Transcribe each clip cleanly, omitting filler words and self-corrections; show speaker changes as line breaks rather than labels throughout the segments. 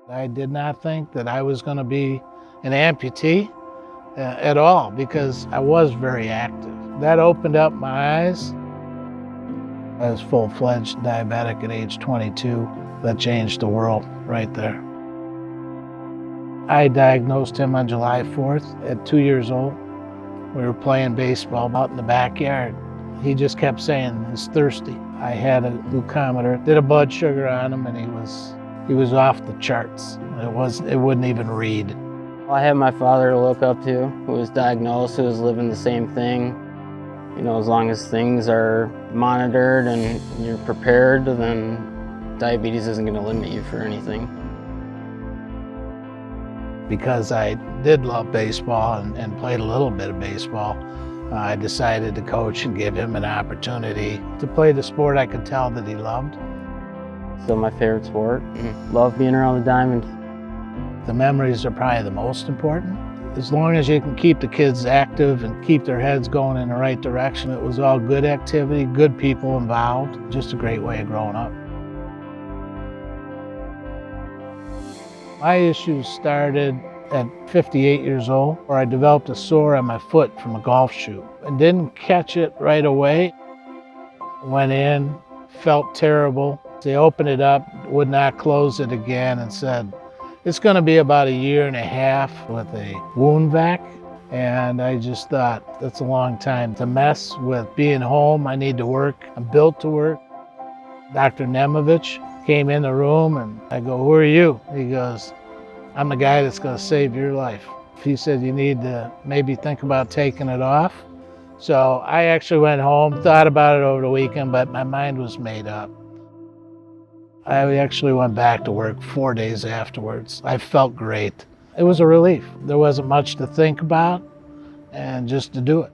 I did not think that I was going to be an amputee at all because I was very active. That opened up my eyes. I was full-fledged diabetic at age 22. That changed the world right there. I diagnosed him on July 4th at 2 years old. We were playing baseball out in the backyard. He just kept saying he's thirsty. I had a glucometer, did a blood sugar on him, and he was off the charts. It wouldn't even read.
I had my father to look up to, who was diagnosed, who was living the same thing. You know, as long as things are monitored and you're prepared, then diabetes isn't going to limit you for anything.
Because I did love baseball and played a little bit of baseball, I decided to coach and give him an opportunity to play the sport I could tell that he loved.
Still my favorite sport. Love being around the diamond.
The memories are probably the most important. As long as you can keep the kids active and keep their heads going in the right direction, it was all good activity, good people involved, just a great way of growing up. My issues started at 58 years old, where I developed a sore on my foot from a golf shoe. I didn't catch it right away. Went in, felt terrible. They opened it up, would not close it again, and said, it's going to be about 1.5 years with a wound vac. And I just thought, that's a long time to mess with being home. I need to work. I'm built to work. Dr. Nemanich came in the room and I go, who are you? He goes, I'm the guy that's going to save your life. He said, you need to maybe think about taking it off. So I actually went home, thought about it over the weekend, but my mind was made up. I actually went back to work 4 days afterwards. I felt great. It was a relief. There wasn't much to think about and just to do it.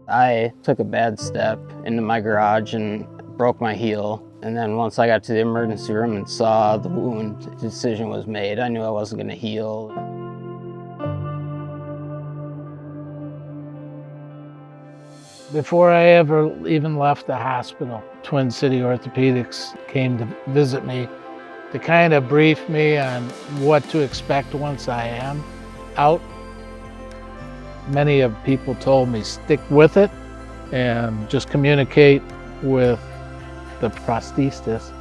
I took a bad step into my garage and broke my heel. And then once I got to the emergency room and saw the wound, the decision was made. I knew I wasn't going to heal.
Before I ever even left the hospital, Twin City Orthopedics came to visit me to kind of brief me on what to expect once I am out. Many of people told me stick with it and just communicate with the prosthetist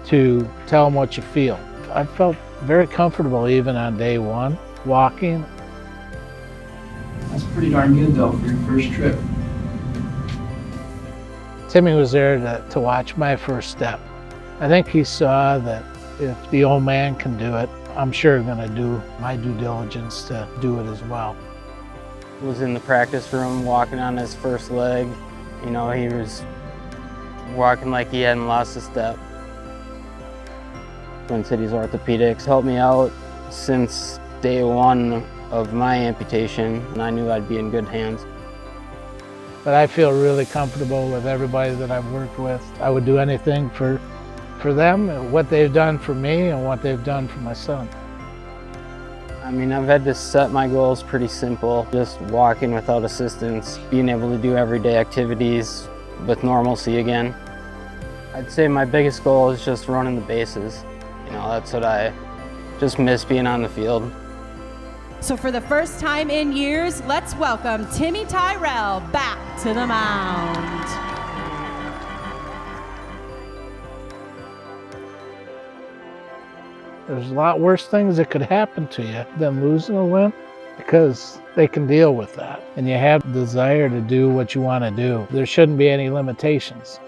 to tell them what you feel. I felt very comfortable even on day one, walking.
That's pretty darn good though for your first trip.
Timmy was there to watch my first step. I think he saw that if the old man can do it, I'm sure going to do my due diligence to do it as well.
He was in the practice room walking on his first leg. You know, he was walking like he hadn't lost a step. Twin Cities Orthopedics helped me out since day one of my amputation, and I knew I'd be in good hands.
But I feel really comfortable with everybody that I've worked with. I would do anything for them, what they've done for me and what they've done for my son.
I mean, I've had to set my goals pretty simple. Just walking without assistance, being able to do everyday activities with normalcy again. I'd say my biggest goal is just running the bases. You know, that's what I just miss, being on the field.
So for the first time in years, let's welcome Timmy Tyrell back to the mound.
There's a lot worse things that could happen to you than losing a limb because they can deal with that. And you have the desire to do what you want to do. There shouldn't be any limitations.